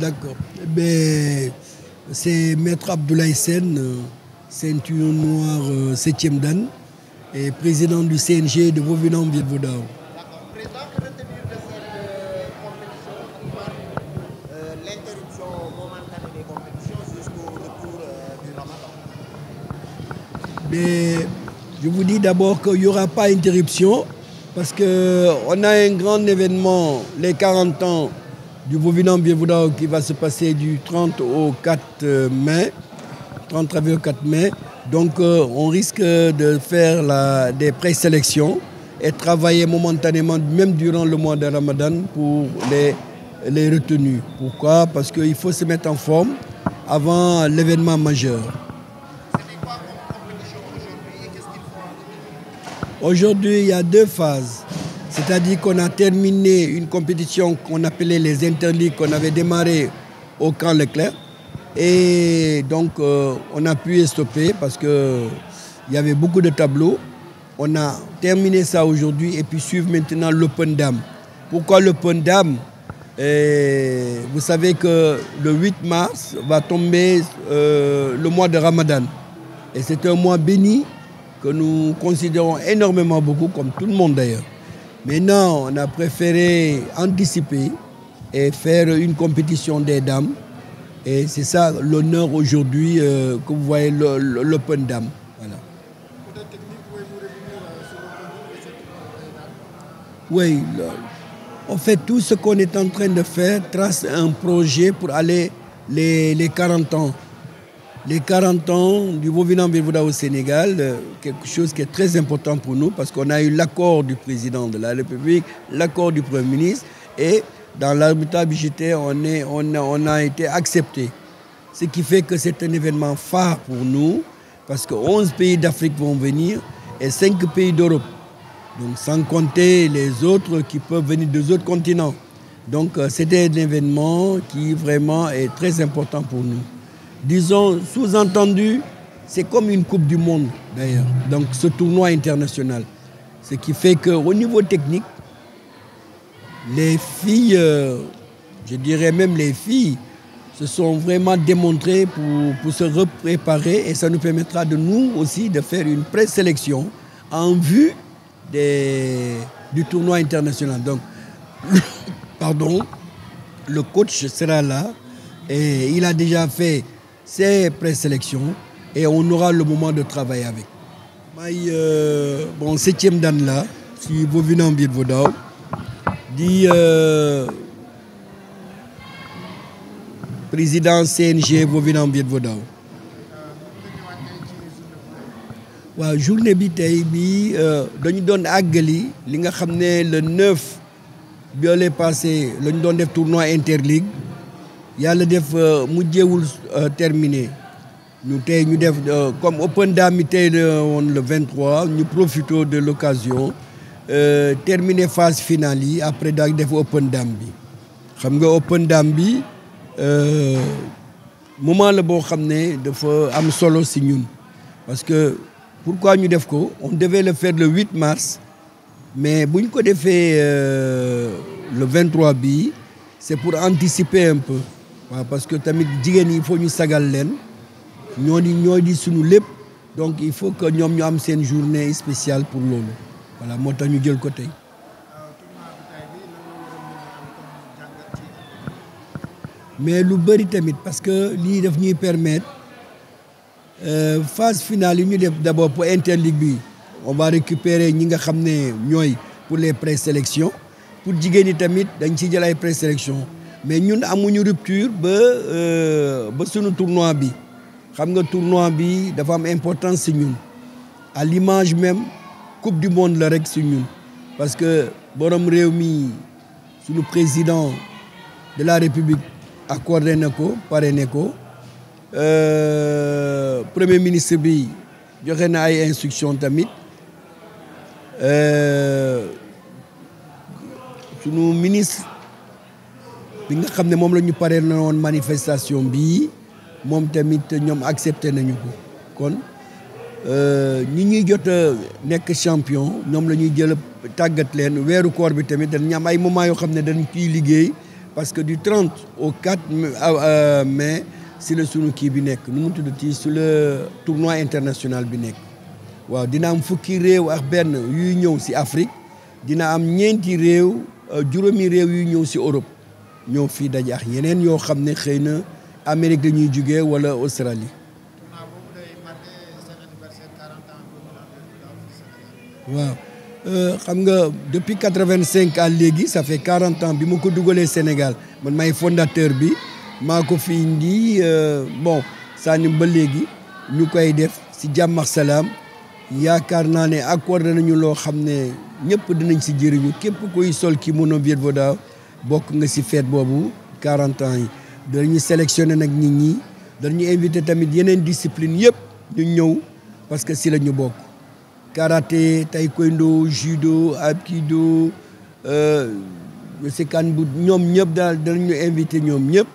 D'accord. Ben, c'est Maître Abdoulaye Sène, ceinture noire 7e dan et président du CNG de Vauvinam Viet-Vo Dao. D'accord. Président, que retenir de cette compétition à part l'interruption momentanée des compétitions jusqu'au retour du Ramadan? Mais je vous dis d'abord qu'il n'y aura pas interruption parce qu'on a un grand événement, les 40 ans du Vauvinam Viet-Vo Dao qui va se passer du 30 au 4 mai, 30 avril au 4 mai. Donc on risque de faire des présélections et travailler momentanément, même durant le mois de Ramadan, pour les retenues. Pourquoi? Parce qu'il faut se mettre en forme avant l'événement majeur. C'était quoi comme compétition aujourd'hui et qu'est-ce qu'il faut en retenir? Aujourd'hui, il y a 2 phases. C'est-à-dire qu'on a terminé une compétition qu'on appelait les interligues, qu'on avait démarré au camp Leclerc. Et donc, on a pu stopper parce qu'il y avait beaucoup de tableaux. On a terminé ça aujourd'hui et puis suivre maintenant l'Open Dame. Pourquoi l'Open Dame? Vous savez que le 8 mars va tomber le mois de Ramadan. Et c'est un mois béni que nous considérons énormément beaucoup, comme tout le monde d'ailleurs. Maintenant, on a préféré anticiper et faire une compétition des dames. Et c'est ça l'honneur aujourd'hui que vous voyez l'Open Dame. Voilà. Peut-être technique, pouvez-vous revenir sur le produit et cette Oui, en fait, tout ce qu'on est en train de faire trace un projet pour aller les 40 ans. Les 40 ans du Vauvinam Viet-Vo Dao au Sénégal, quelque chose qui est très important pour nous parce qu'on a eu l'accord du président de la République, l'accord du Premier ministre et dans l'arbitrage budgétaire, on a été accepté. Ce qui fait que c'est un événement phare pour nous parce que 11 pays d'Afrique vont venir et 5 pays d'Europe. Donc sans compter les autres qui peuvent venir des autres continents. Donc c'était un événement qui vraiment est très important pour nous. Disons, sous-entendu, c'est comme une Coupe du Monde d'ailleurs, donc ce tournoi international. Ce qui fait qu'au niveau technique, les filles, je dirais même les filles, se sont vraiment démontrées pour se repréparer et ça nous permettra de nous aussi de faire une présélection en vue du tournoi international. Donc, pardon, le coach sera là et il a déjà fait ses présélections et on aura le moment de travailler avec. Bon, 7e dan là, si Vauvinam Viet-Vo Dao, dit président CNG Vauvinam Viet-Vo Dao. waaw journée bi tey bi dañu doon àggali li nga xam ne le 9 bi passé la ñu doon def tournoi interligue yàlla def mujjeewul terminé ñu tey ñu def comme Open Dame mi tey woon le 23 ñu profité de l'occasion terminé phase finale yi après daal def Open Dame bi xam nga Open Dame bi moment la boo xam ne dafa am solo si ñun parce que pourquoi ñu def ko on devait le faire le 8 mars mais bu ñu ko defee le 23 bi c'est pour anticiper un peu waaw parce que tamit jigéen yi il faut ñu sagal leen ñoo di sunu lépp donc il faut que ñoom ñu am seen journée spéciale pour loolu voilà moo tax ñu jël ko tey. mais lu bëri tamit parce que lii daf ñuy permettre phase finale yi ñu def d'abord pour interligue bi on va récupérer ñi nga xam ne ñooy pour les présélections pour jigéen ñi tamit dañ ciy jël ay présélections mais ñun amuñu rupture ba sunu tournoi bi xam nga tournoi bi dafa am importance si ñun à l'image même coupe du monde la rek si ñun parce que borom réew mi sunu président de la République accordé na ko parrainé ko premier ministre bi joxe na ay instructions tamit sunu ministre bi nga xam ne moom la ñu paree na woon manifestation bii moom tamit ñoom accepté nañu ko kon ñi ñuy jot a nekk champion ñoom la ñuy jël tàggat leen weeru koor bi tamit dañu am ay moment yoo xam ne dañ ciy liggéey parce que du 30 au 4 mai c'est le sunu kii bi nekk nu mu tuddati sur le tournoi international bi nekk waaw dina am fukki réew ak benn yuy ñëw ci Afrique dina am ñeenti réew juróomi réew yuy ñëw ci Europe ñëw fii daje ak yeneen yoo xam ne xëy na Amérique dañuy jugee wala Australie. waaw xam nga depuis 85 à léegi ça fait 40 ans bi ma ko dugalee Sénégal man may fondateur bi maa ko fi indi bon sànni ba léegi ñu koy def ci jàmm ak salaam yaakaar naa ne accordé nañu loo xam ne ñëpp dinañ ci jëriñu képp kuy sol kimono Viet Vo Dao bokk nga ci fête boobu 40 ans yi. dañuy sélectionné nag nit ñi dañuy invité tamit yeneen discipline yëpp ñu ñëw parce que ci la ñu bokk. karaté taekwondo judo aikido sekan bu ñoom ñëpp daal danañu invité ñoom ñëpp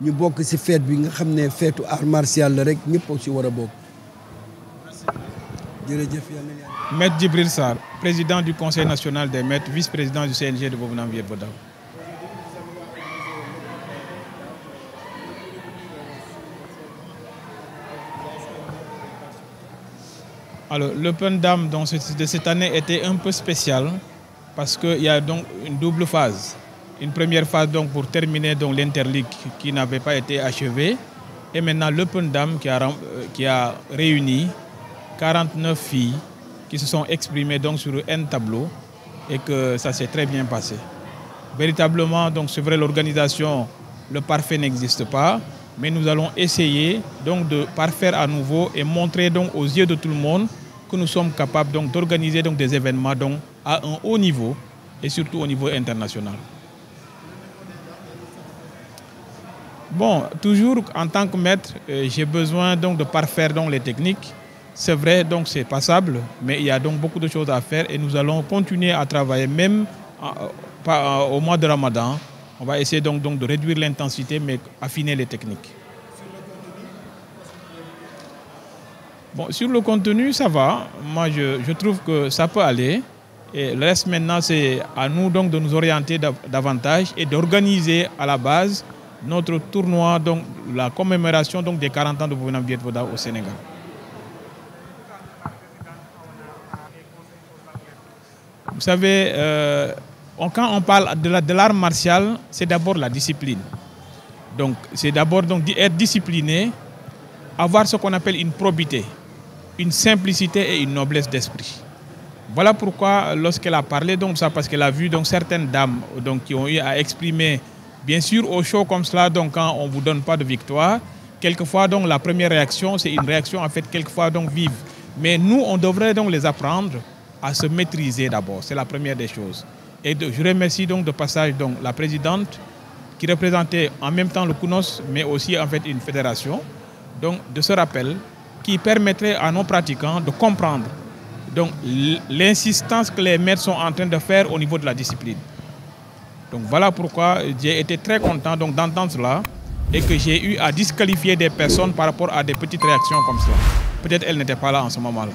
ñu bokk ci fête bi nga xam ne feetu art martial la rek ñëpp ci war a bokk. jërëjëf yàlla na yàlla. Maître Djibril Sarr, président du Conseil national des maîtres, vice-président du CNG de Bovenam Viet Vo Dao. Alors, l'Open Dam de cette année était un peu spécial parce qu'il y a donc une double phase. Une première phase donc pour terminer l'Interligue qui n'avait pas été achevée. Et maintenant l'Open Dam qui a réuni 49 filles qui se sont exprimées donc sur un tableau et que ça s'est très bien passé. Véritablement, donc c'est vrai, l'organisation, le parfait n'existe pas, mais nous allons essayer donc de parfaire à nouveau et montrer donc aux yeux de tout le monde que nous sommes capables donc d'organiser donc des événements donc à un haut niveau et surtout au niveau international. Bon, toujours en tant que maître, j'ai besoin donc de parfaire donc les techniques. C'est vrai, donc c'est passable, mais il y a donc beaucoup de choses à faire et nous allons continuer à travailler même au mois de Ramadan. On va essayer donc de réduire l'intensité mais affiner les techniques. Bon, sur le contenu, ça va. Moi, je trouve que ça peut aller. Et le reste maintenant, c'est à nous donc de nous orienter davantage et d'organiser à la base notre tournoi, donc la commémoration donc des 40 ans de Bovenam Viet Vo Dao au Sénégal. Vous savez, quand on parle de l'art martial, c'est d'abord la discipline. Donc, c'est d'abord être discipliné, avoir ce qu'on appelle une probité, une simplicité et une noblesse d'esprit. Voilà pourquoi, lorsqu'elle a parlé donc ça, parce qu'elle a vu donc certaines dames donc qui ont eu à exprimer, bien sûr, au show comme cela, donc quand on vous donne pas de victoire, quelquefois donc la première réaction, c'est une réaction en fait quelquefois donc vive. Mais nous, on devrait donc les apprendre à se maîtriser d'abord. C'est la première des choses. Et je remercie donc de passage donc la présidente qui représentait en même temps le KUNOS, mais aussi en fait une fédération, donc de ce rappel qui permettrait à nos pratiquants de comprendre donc l'insistance que les maîtres sont en train de faire au niveau de la discipline. Donc voilà pourquoi j'ai été très content donc d'entendre cela et que j'ai eu à disqualifier des personnes par rapport à des petites réactions comme cela. Peut-être elles n'étaient pas là en ce moment-là.